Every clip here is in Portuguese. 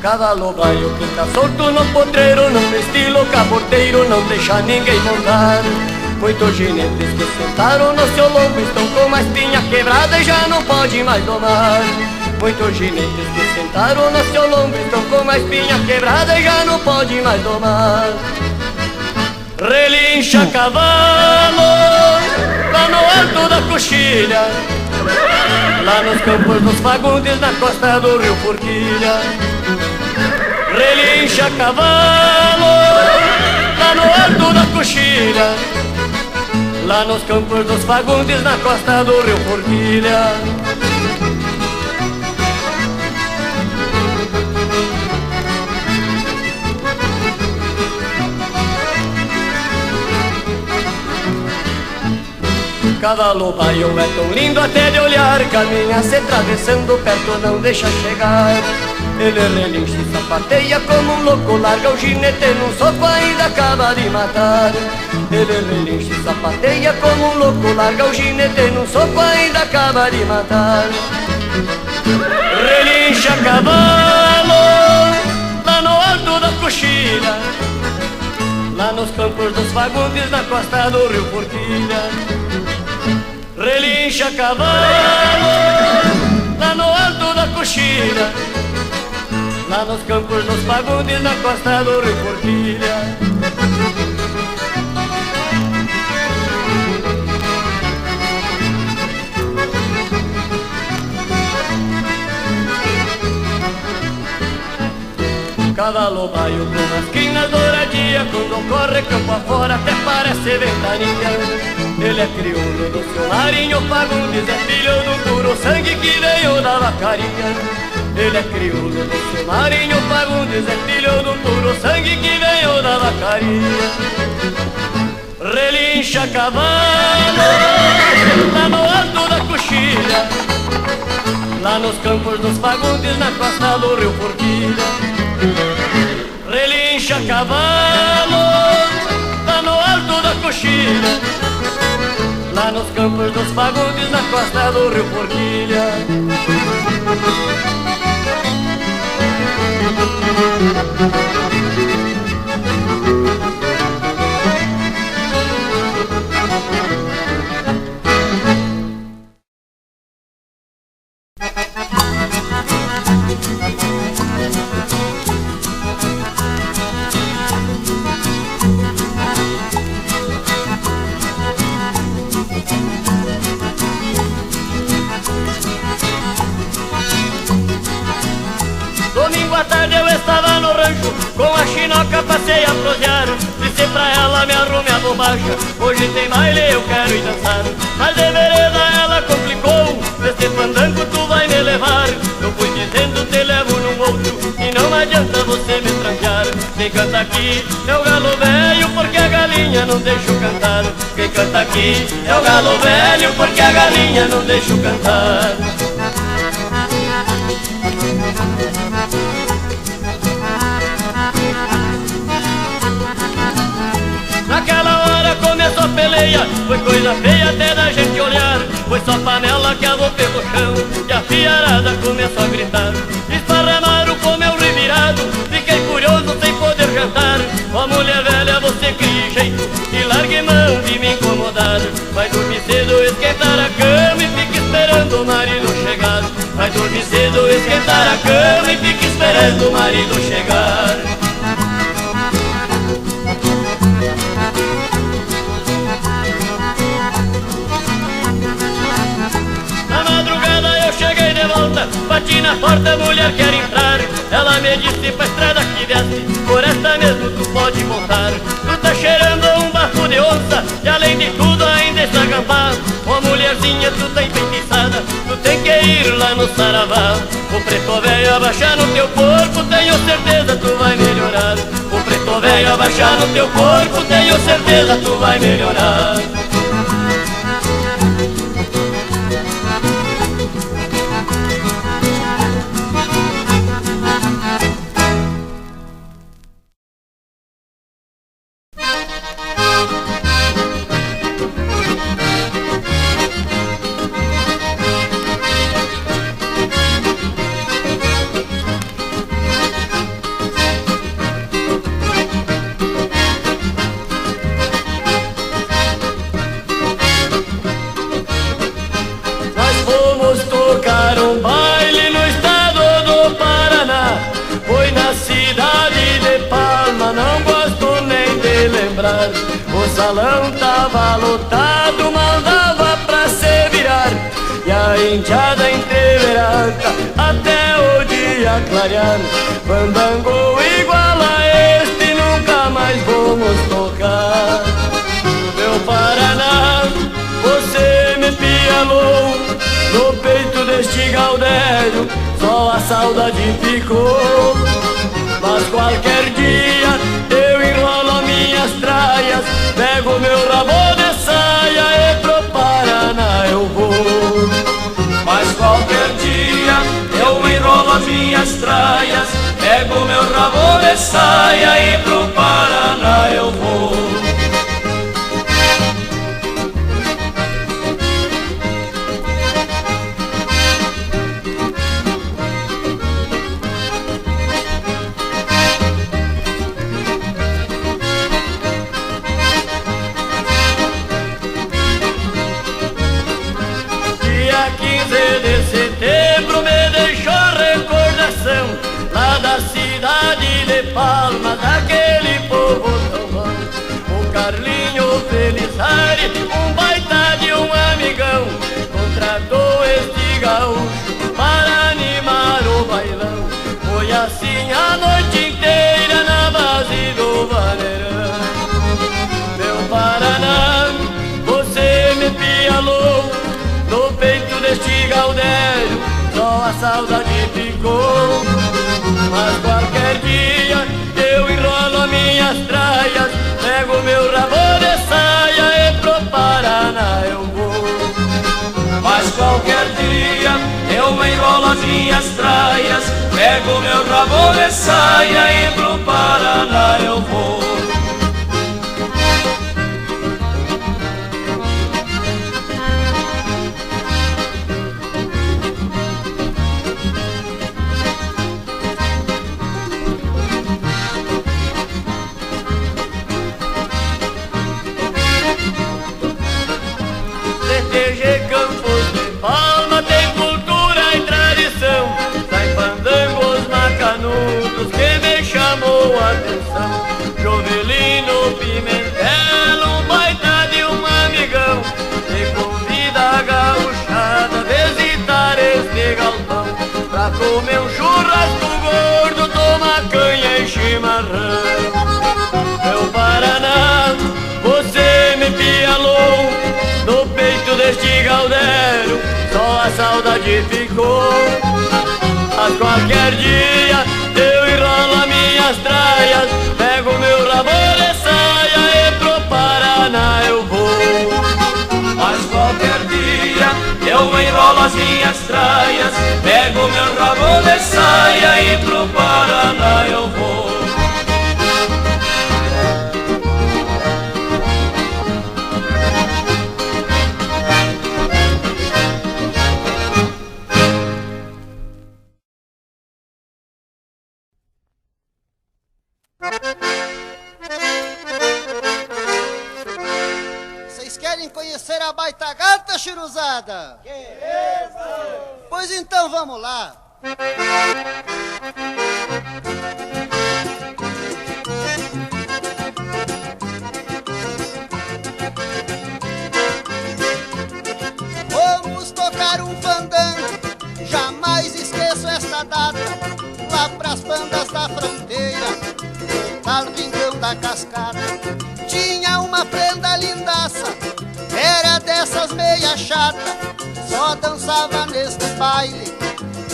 Cavalo baio que tá solto no potreiro, no estilo caborteiro, não deixa ninguém montar. Muitos ginetes que sentaram no seu lombo estão com a espinha quebrada e já não pode mais domar. Muitos ginetes que sentaram no seu lombo estão com a espinha quebrada e já não pode mais domar. Relincha cavalo lá no alto da coxilha, lá nos campos dos Fagundes, na costa do rio Forquilha. Relincha cavalo lá no alto da coxilha, lá nos campos dos Fagundes, na costa do rio Forquilha. Cavalo baio é tão lindo até de olhar, caminha se atravessando perto, não deixa chegar. Ele relincha e sapateia como um louco, larga o ginete num soco, ainda acaba de matar. Ele relincha e sapateia como um louco, larga o ginete num soco, ainda acaba de matar. Relincha cavalo lá no alto da coxilha, lá nos campos dos Fagundes, na costa do rio Forquilha. Relincha cavalo lá no alto da coxilha, lá nos campos dos Fagundes, na costa do rio Forquilha. Cavalo baio com as quinas douradinha, quando corre campo afora até parece ventania. Ele é crioulo do seu marinho Fagundes, é filho do puro sangue que veio da vacaria. Ele é crioulo do seu marinho Fagundes, é filho do puro sangue que veio da vacaria. Relincha cavalo lá no alto da coxilha, lá nos campos dos Fagundes, na costa do rio Forquilha. Relincha cavalo lá no alto da coxilha, lá nos campos dos Fagundes, na costa do rio Forquilha. Domingo à tarde eu estava no rancho, com a chinoca passei a prosear. Disse pra ela, me arrume a bombacha, hoje tem baile, eu quero ir dançar. Mas de vereda ela complicou, nesse fandango tu vai me levar. Eu fui dizendo, te levo num outro, e não adianta você me tranquear. Quem canta aqui é o galo velho, porque a galinha não deixa eu cantar. Quem canta aqui é o galo velho, porque a galinha não deixa eu cantar. Naquela hora começou a peleia, foi coisa feia até da gente olhar. Foi só panela que avou pelo chão, e a fiarada começou a gritar. Esparramaram com meu revirado, fiquei curioso sem poder jantar. Ó mulher velha, você cria jeito e largue mão de me incomodar. Vai dormir cedo, esquentar a cama e fique esperando o marido chegar. Vai dormir cedo, esquentar a cama e fique esperando o marido chegar. Na madrugada eu cheguei de volta, bati na porta, a mulher quer entrar. Ela me disse pra estrada que desce, por esta mesmo tu pode montar. Tu tá cheirando um bafo de onça, e além de tudo ainda está gambá. Ó mulherzinha, tu tá enfeitiçada, tu tem que ir lá no saravá. O preto velho abaixar no teu corpo, tenho certeza tu vai melhorar. O preto velho abaixar no teu corpo, tenho certeza tu vai melhorar. parar. O salão tava lotado, mal dava pra se virar, e a enteada entreverada até o dia clarear. Fandango igual a este nunca mais vamos tocar. Meu Paraná, você me pialou no peito deste gaudério, só a saudade ficou. Mas qualquer dia eu enrolo minhas traias, pego meu rabo de saia e pro Paraná eu vou. Mas qualquer dia eu enrolo minhas traias, pego meu rabo de saia e pro Paraná eu vou. Dia 15 de setembro me deixou recordação lá da cidade de Palmas, daquele povo tão bom. O Carlinho Felizari, um baita de um amigão, contratou este gaúcho para animar o bailão. Foi assim a noite inteira na base do vaneirão. Meu Paraná, você me pialou no peito deste gaudério, só a saudade ficou. Mas qualquer dia eu enrolo minhas traias, pego meu rabo de saia e pro Paraná eu vou. Mas qualquer dia eu enrolo minhas traias, pego meu rabo de saia e pro Paraná eu vou. CTG Campos de Palma tem cultura e tradição, sai fandangos macanudos que me chamou a atenção. Jovelino Pimentel, um baita de um amigão, me convida a gauchada a visitar este galpão, pra comer um churrasco gordo, tomar canha e chimarrão. Meu Paraná, você me pialou no peito deste gaudério, só a saudade ficou. Mas qualquer dia eu enrolo minhas traias, pego meu rabo de saia e pro Paraná eu vou. Mas qualquer dia eu enrolo as minhas traias, pego meu rabo de saia e pro Paraná eu vou. Vocês querem conhecer a baita gata, chiruzada? Queremos! Pois então vamos lá. Vamos tocar um fandango, jamais esqueço esta data, lá pras bandas da fronteira, no tal rincão da cascata. Tinha uma prenda lindaça, era dessas meia chata, só dançava neste baile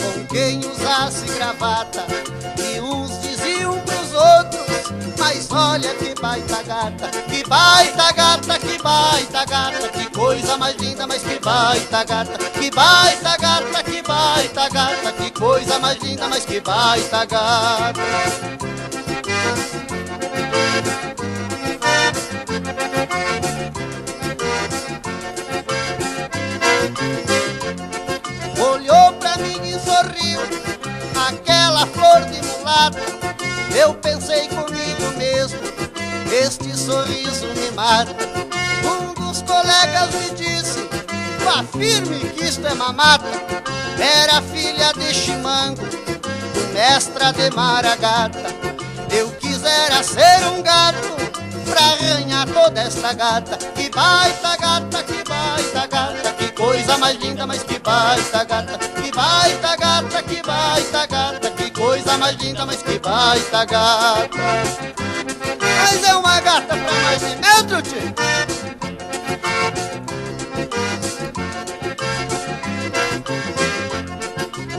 com quem usasse gravata. E uns diziam pros outros, mas olha que baita gata, que baita gata, que baita gata, que coisa mais linda, mas que baita gata, que baita gata, que baita gata, que coisa mais linda, mas que baita gata. Olhou pra mim e sorriu, aquela flor de mulata. Eu pensei comigo mesmo, este sorriso me mata. Um dos colegas me disse, vá firme que isto é mamata. Era filha de Chimango, do mestra de Maragata. Eu quisera ser um gato pra arranhar toda esta gata. Que baita gata, que baita gata, que coisa mais linda, mas que baita gata. Que baita gata, que baita gata, que coisa mais linda, mas que baita gata. Mas é uma gata pra mais de metro, tio.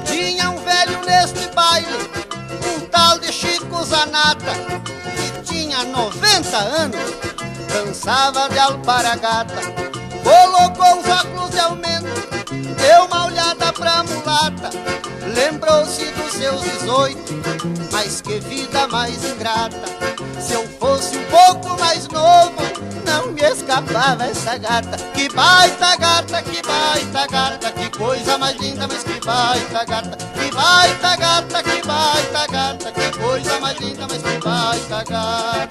Tinha um velho neste baile, um tal de Chico Zanata, que tinha 90 anos, dançava de alparagata. Colocou os óculos de aumento, deu uma olhada pra mulata, lembrou-se dos seus 18, mas que vida mais ingrata. Se eu fosse um pouco mais novo, não me escapava essa gata. Que baita gata, que baita gata, que coisa mais linda, mas que baita gata. Que baita gata, que baita gata, que coisa mais linda, mas que baita gata.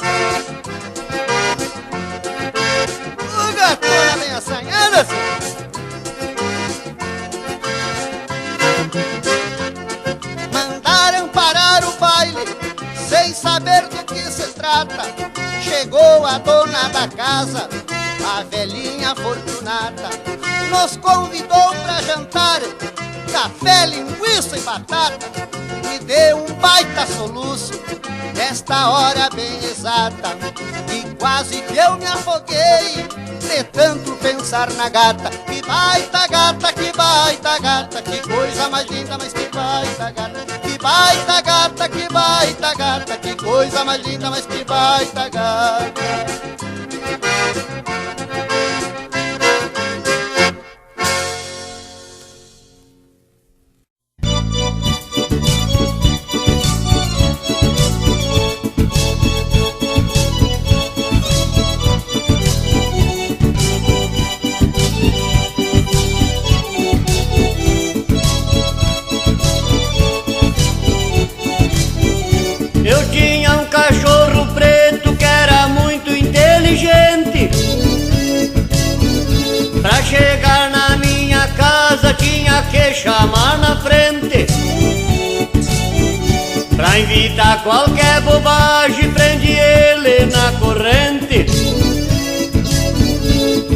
O gatona bem assanhada, mandaram parar o baile, sem saber do que se trata. Chegou a dona da casa, a velhinha fortunata, nos convidou pra jantar, café, linguiça e batata. Me deu um baita soluço, nesta hora bem exata, e quase que eu me afoguei, de tanto pensar na gata. Que baita gata, que baita gata, que coisa mais linda, mas que baita gata. Que baita gata, que baita gata, que coisa mais linda, mas que baita gata. Eu tinha um cachorro preto que era muito inteligente. Pra chegar na minha casa tinha que chamar na frente. Pra evitar qualquer bobagem prende ele na corrente.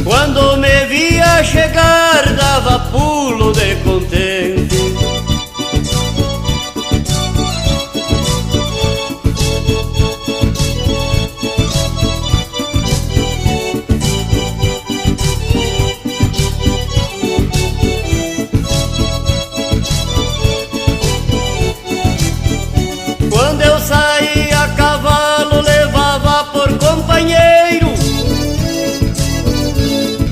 Quando me via chegar dava pulo de contente. Quando eu saía a cavalo levava por companheiro.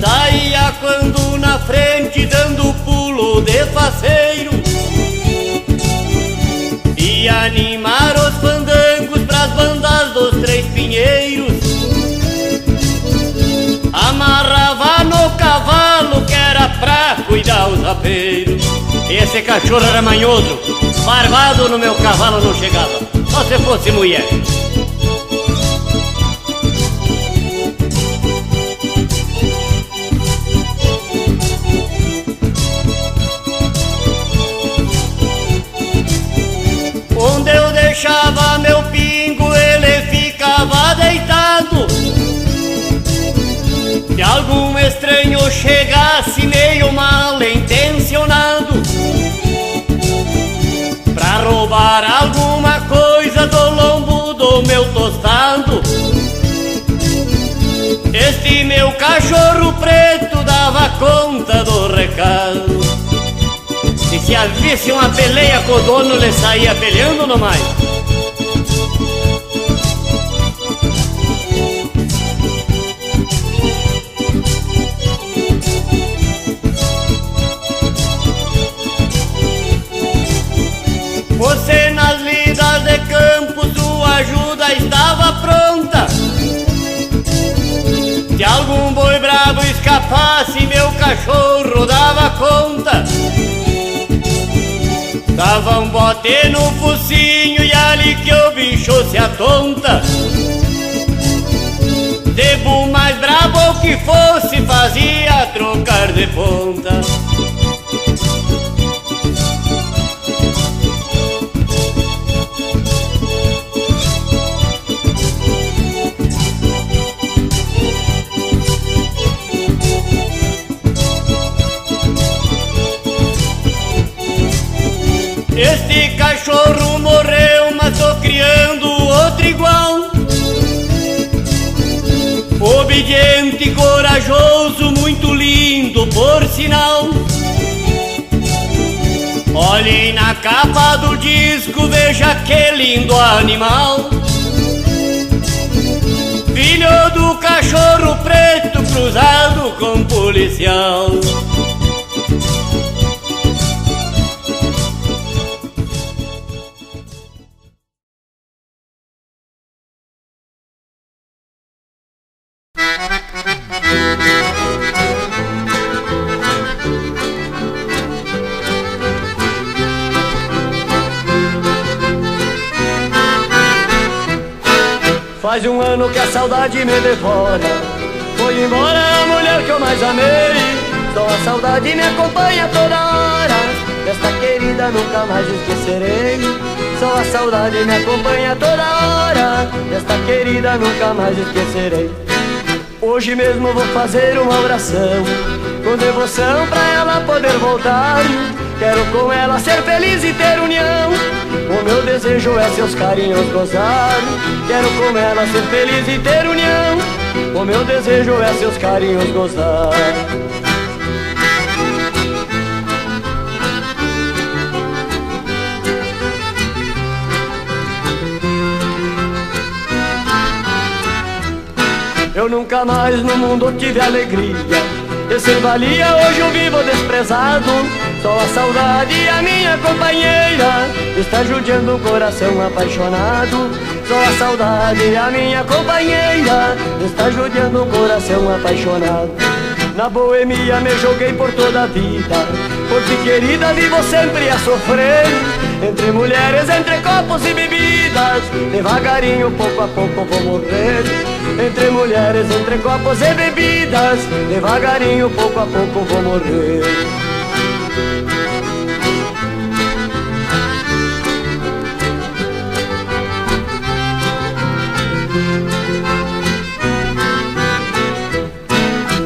Saía quando na frente dando pulo de faceiro. E animar os fandangos pras bandas dos Três Pinheiros. Amarrava no cavalo que era pra cuidar os rapeiros. Esse cachorro era manhoso, barbado no meu cavalo não chegava, só se fosse mulher. Onde eu deixava meu pingo ele ficava deitado. Se algum estranho chegasse meio mal intencionado pra roubar alguma coisa do lombo do meu tostado, este meu cachorro preto dava conta do recado. E se havia uma peleia com o dono, ele saía peleando no mais. Você nas lidas de campo, sua ajuda estava pronta. Se algum boi bravo escapasse, meu cachorro dava conta. Dava um bote no focinho e ali que o bicho se atonta. Debo mais brabo que fosse, fazia trocar de ponta. obediente, corajoso, muito lindo por sinal. Olhem na capa do disco, veja que lindo animal. Filho do cachorro preto cruzado com policial. Faz um ano que a saudade me devora. Foi embora a mulher que eu mais amei. Só a saudade me acompanha toda hora. Desta querida nunca mais esquecerei. Só a saudade me acompanha toda hora. Desta querida nunca mais esquecerei. Hoje mesmo vou fazer uma oração com devoção pra ela poder voltar. Quero com ela ser feliz e ter união. O meu desejo é seus carinhos gozar. Quero com ela ser feliz e ter união. O meu desejo é seus carinhos gozar. Eu nunca mais no mundo tive alegria. Eu sem valia, hoje eu vivo desprezado. Só a saudade, a minha companheira, está judiando o coração apaixonado. Só a saudade, a minha companheira, está judiando o coração apaixonado. Na boemia me joguei por toda a vida, porque querida vivo sempre a sofrer. Entre mulheres, entre copos e bebidas, devagarinho, pouco a pouco vou morrer. Entre mulheres, entre copos e bebidas, devagarinho, pouco a pouco vou morrer.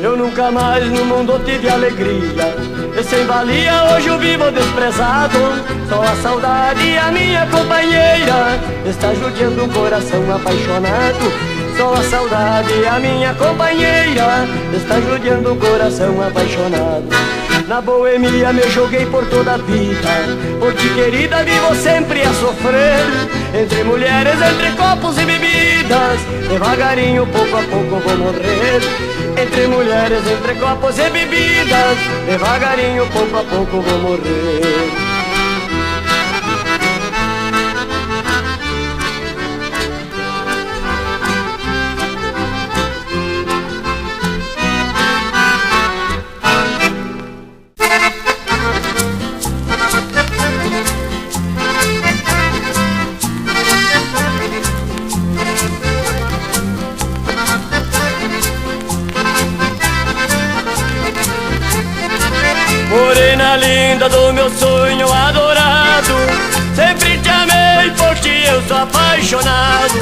Eu nunca mais no mundo tive alegria. Eu sem valia, hoje eu vivo desprezado. Só a saudade, a minha companheira, está judiando um coração apaixonado. Só a saudade, a minha companheira, está judiando um coração apaixonado. Na boemia me joguei por toda a vida, porque querida vivo sempre a sofrer. Entre mulheres, entre copos e bebidas, devagarinho, pouco a pouco vou morrer. Entre mulheres, entre copos e bebidas, devagarinho, pouco a pouco vou morrer. Morena linda do meu sonho adorado, sempre te amei, por ti eu sou apaixonado.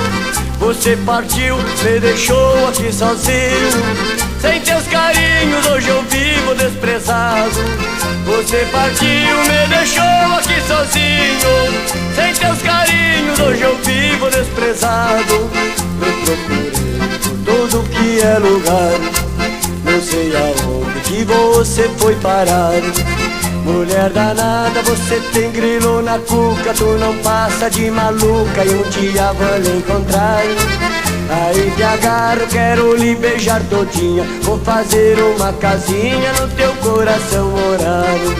Você partiu, me deixou aqui sozinho, sem teus carinhos hoje eu vivo desprezado. Você partiu, me deixou aqui sozinho, sem teus carinhos hoje eu vivo desprezado. Me procurei por tudo que é lugar, não sei aonde que você foi parar. Mulher danada, você tem grilo na cuca, tu não passa de maluca e um dia vou lhe encontrar. Aí te agarro, quero lhe beijar todinha, vou fazer uma casinha no teu coração morado.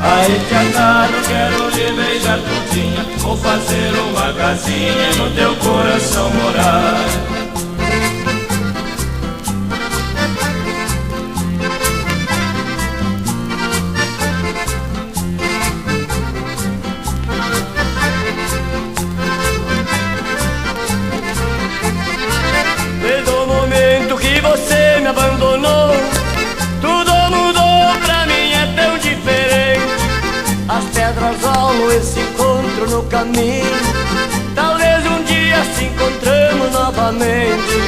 Aí te agarro, quero lhe beijar todinha, vou fazer uma casinha no teu coração morado. Você me abandonou, tudo mudou, pra mim é tão diferente. As pedras rolam esse encontro no caminho, talvez um dia se encontramos novamente.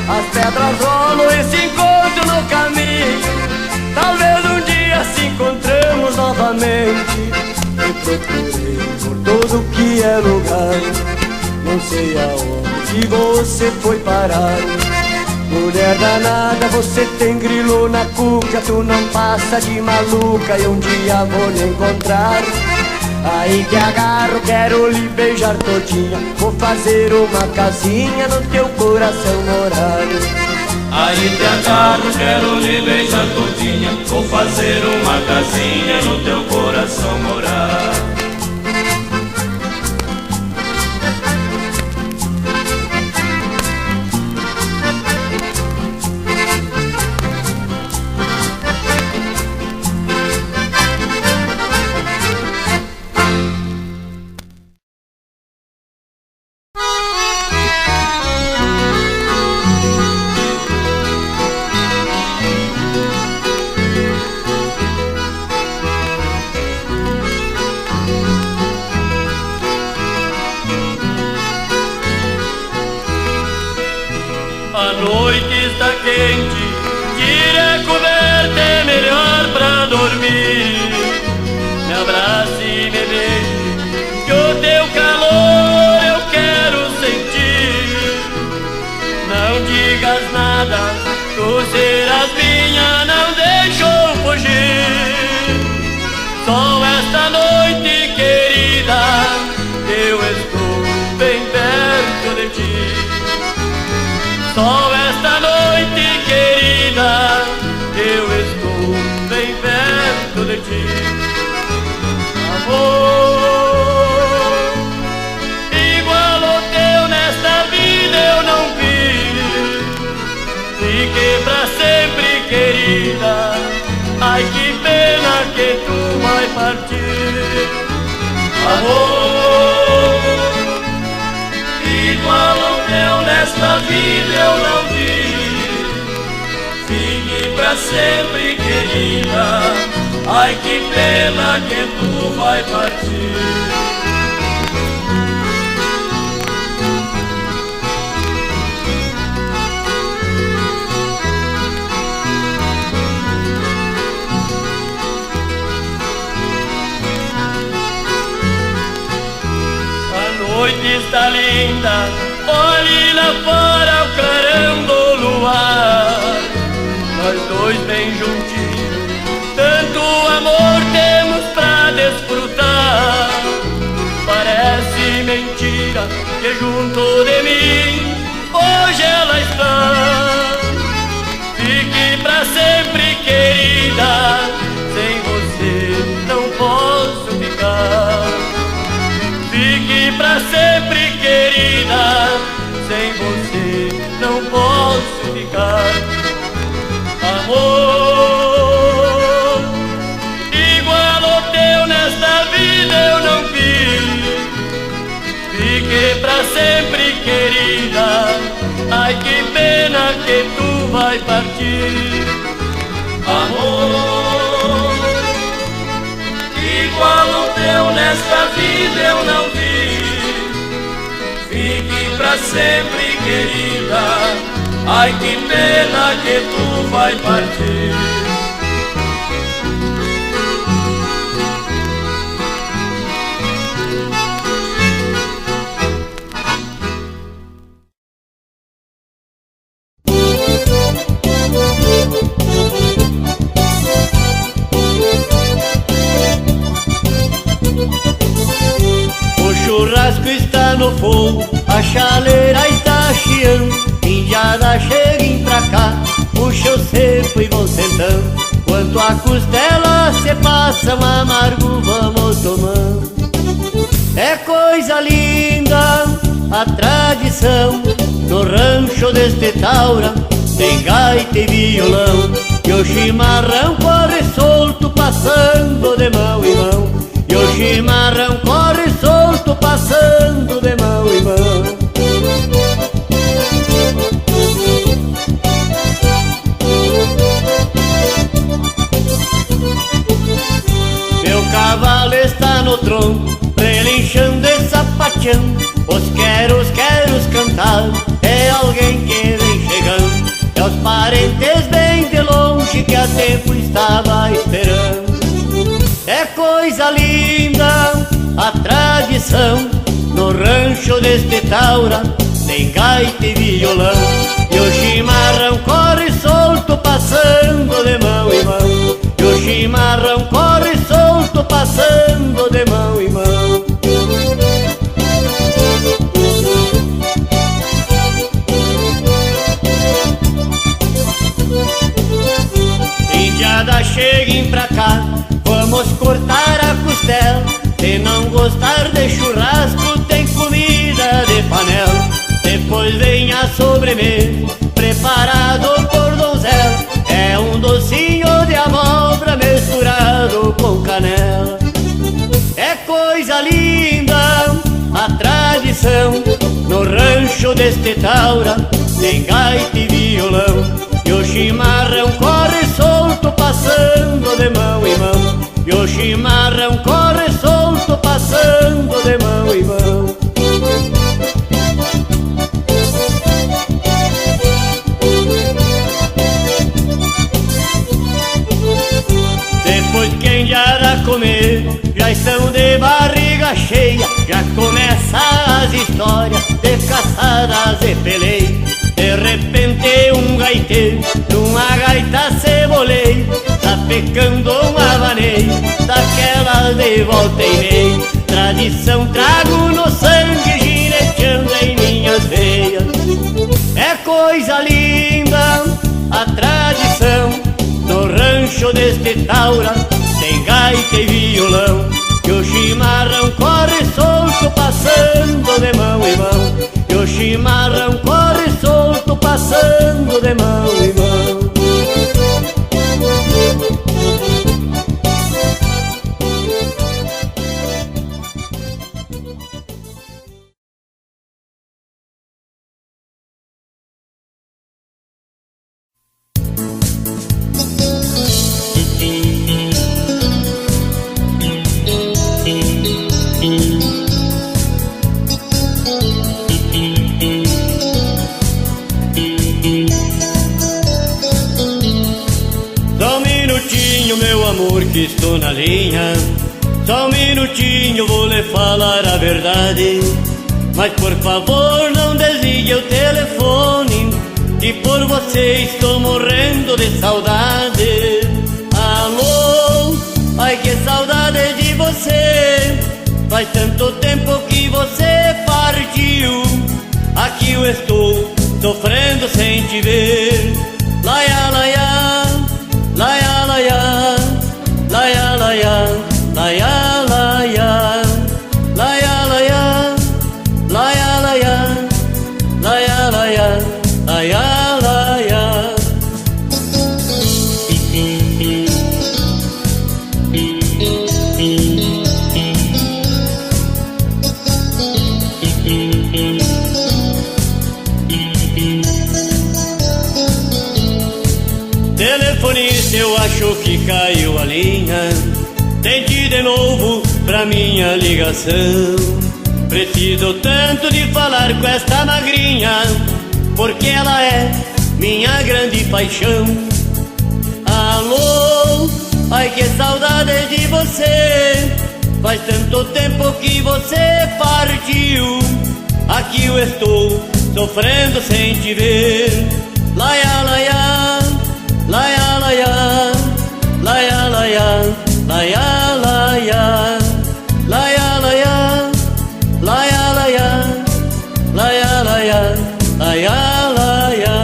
As pedras rolam esse encontro no caminho, talvez um dia se encontramos novamente. Me procurei por todo que é lugar, não sei aonde que você foi parar. Mulher danada, você tem grilo na cuca, tu não passa de maluca e um dia vou lhe encontrar. Aí que agarro, quero lhe beijar todinha, vou fazer uma casinha no teu coração morar. Aí te agarro, quero lhe beijar todinha, vou fazer uma casinha no teu coração morar. A noite está quente, tire a coberta, é melhor pra dormir. Me abrace e me beije, que o teu calor eu quero sentir. Não digas nada, tu serás minha, não deixo fugir. Só esta noite, querida, eu estou bem perto de ti. Só esta noite, querida, eu estou bem perto de ti. Amor igual ao teu nesta vida eu não vi. Fique pra sempre, querida, ai que pena que tu vai partir. Amor igual ao teu nesta vida eu não vi. Fique pra sempre, querida, ai que pena que tu vai partir. A noite está linda, olhe lá fora o clarão do luar. Nós dois bem juntinhos, tanto amor temos pra desfrutar. Parece mentira que junto de mim hoje ela está. Fique pra sempre, querida, sem você não posso ficar. Fique pra sempre, querida, sem você não posso ficar. Amor igual ao teu nesta vida eu não vi. Fique pra sempre, querida, ai que pena que tu vai partir. Amor igual ao teu nesta vida eu não vi. Fique pra sempre, querida, ai que pena que tu vai partir. O churrasco está no fogo, a chaleira está chiando. Indiada, cheguem pra cá, puxa o cepo e vão sentando. Quanto a costela se passa, um amargo vamos tomando. É coisa linda a tradição no rancho deste taura. Tem gaita e violão, e o chimarrão corre solto passando de mão em mão. E o chimarrão corre solto passando de mão em mão. Meu cavalo está no tronco, relinchando e sapateando. Os queros cantar, é alguém que vem chegando. É os parentes bem de longe que há tempo estava esperando. É coisa linda a tradição no rancho deste taura. Tem gaita e violão, e o chimarrão gostar de churrasco tem comida de panela. Depois vem a sobremesa, preparado por donzela. É um docinho de abóbora misturado com canela. É coisa linda a tradição no rancho deste Taura. Tem gaita e violão, e o chimarrão corre solto passando de mão em mão. E o chimarrão corre solto passando de mão em mão. Depois quem já dá comer, já estão de barriga cheia. Já começa as histórias de caçadas e peleia. De repente um gaiteiro, numa gaita ceboleia, tá pecando uma vaneia, daquelas de volta e meia. Tradição trago no sangue, gineteando em minhas veias. É coisa linda a tradição no rancho deste Taura. Tem gaita e violão, e o chimarrão corre solto passando de mão em mão. E o chimarrão corre solto passando de mão em mão. Que estou na linha, só um minutinho, vou lhe falar a verdade. Mas por favor não desligue o telefone, que por você estou morrendo de saudade. Alô, ai que saudade de você, faz tanto tempo que você partiu. Aqui eu estou sofrendo sem te ver. Laia, laia, laia, laia, laia, laia, laia, laia, laia, laia, laia, laia, laia, laia, laia, laia. Telefonista, eu acho que caiu a linha. Tente de novo pra minha ligação. Preciso tanto de falar com esta magrinha, porque ela é minha grande paixão. Alô, ai que saudade de você, faz tanto tempo que você partiu. Aqui eu estou sofrendo sem te ver. Laia, laia, laia, laia, laia, laia, laia, laia, laia, laia, laia, laia, laia, laia, laia, laia.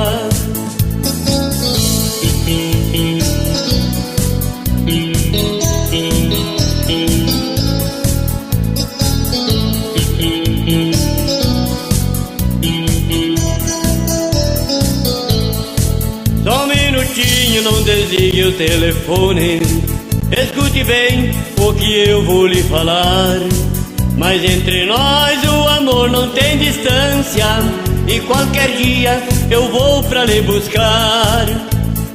Só um minutinho, não desligue o telefone. Escute bem o que eu vou lhe falar. Mas entre nós o amor não tem distância, e qualquer dia eu vou pra lhe buscar.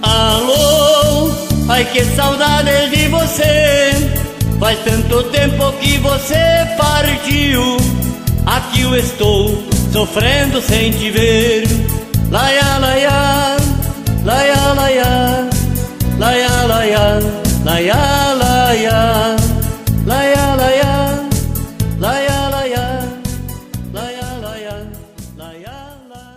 Alô, ai que saudade de você, faz tanto tempo que você partiu. Aqui eu estou sofrendo sem te ver. Laia, laia, laia, laia, laia, laia, laia, laia, laia, laia, laia, laia, laia, laia, laia, laia.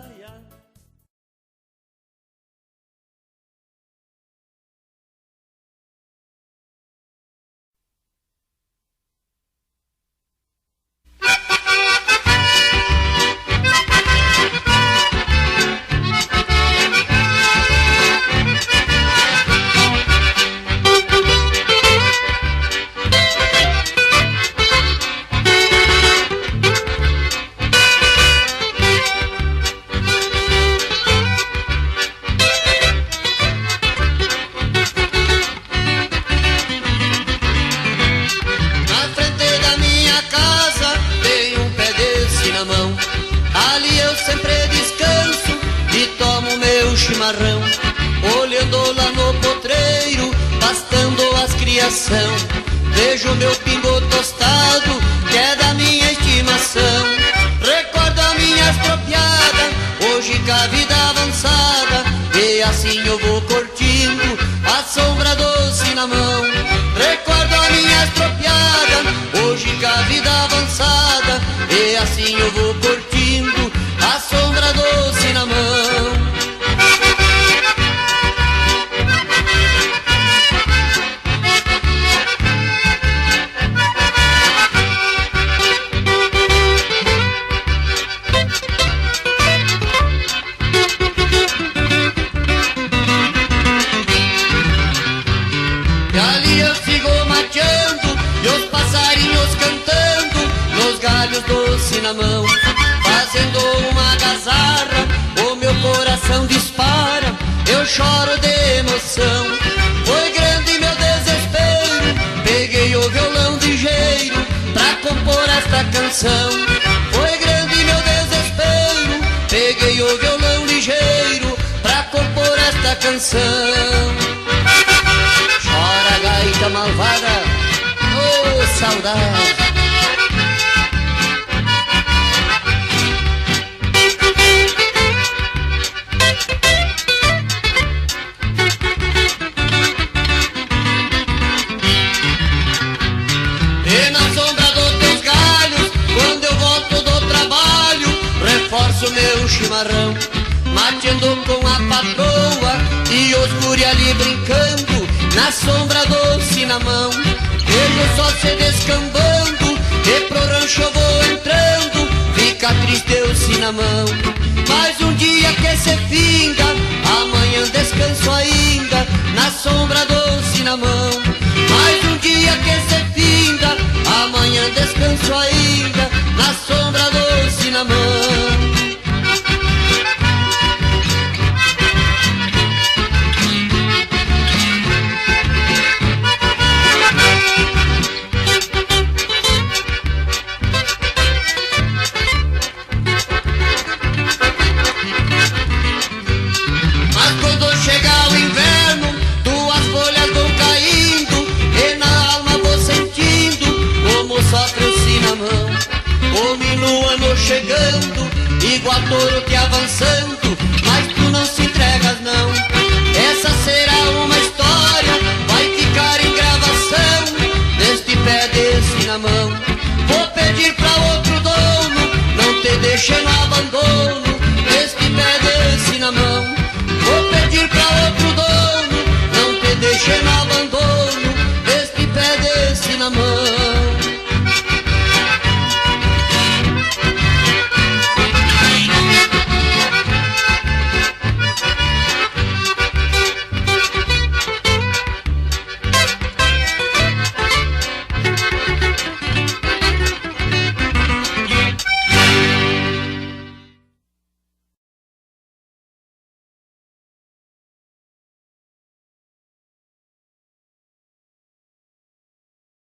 chimarrão, olhando lá no potreiro, pastando as criação. Vejo meu pingo tostado, que é da minha estimação. Recordo a minha estropiada, hoje com a vida avançada, e assim eu vou curtindo a sombra doce na mão. Recordo a minha estropiada, hoje com a vida avançada, e assim eu vou curtindo a sombra doce na mão. E ali eu sigo mateando, e os passarinhos cantando nos galhos doce na mão. Fazendo uma algazarra, o meu coração dispara, eu choro de emoção. Foi grande meu desespero, peguei o violão ligeiro pra compor esta canção. Foi grande meu desespero, peguei o violão ligeiro pra compor esta canção. Chora gaita malvada, oh saudade. E na sombra dos teus galhos, quando eu volto do trabalho, reforço meu chimarrão, mateando com a patroa e os guri ali brincando, na sombra doce na mão. Vejo só se descambando, e pro rancho eu vou entrando, fica triste eu sim na mão. Mas um dia que se finda, amanhã descanso ainda, na sombra doce na mão. Mais um dia que se finda, amanhã descanso ainda, na sombra doce na mão. Mas quando chegar o inverno, tuas folhas vão caindo, e na alma vou sentindo como sofre o cinamão. O minuano chegando, igual touro que avançando,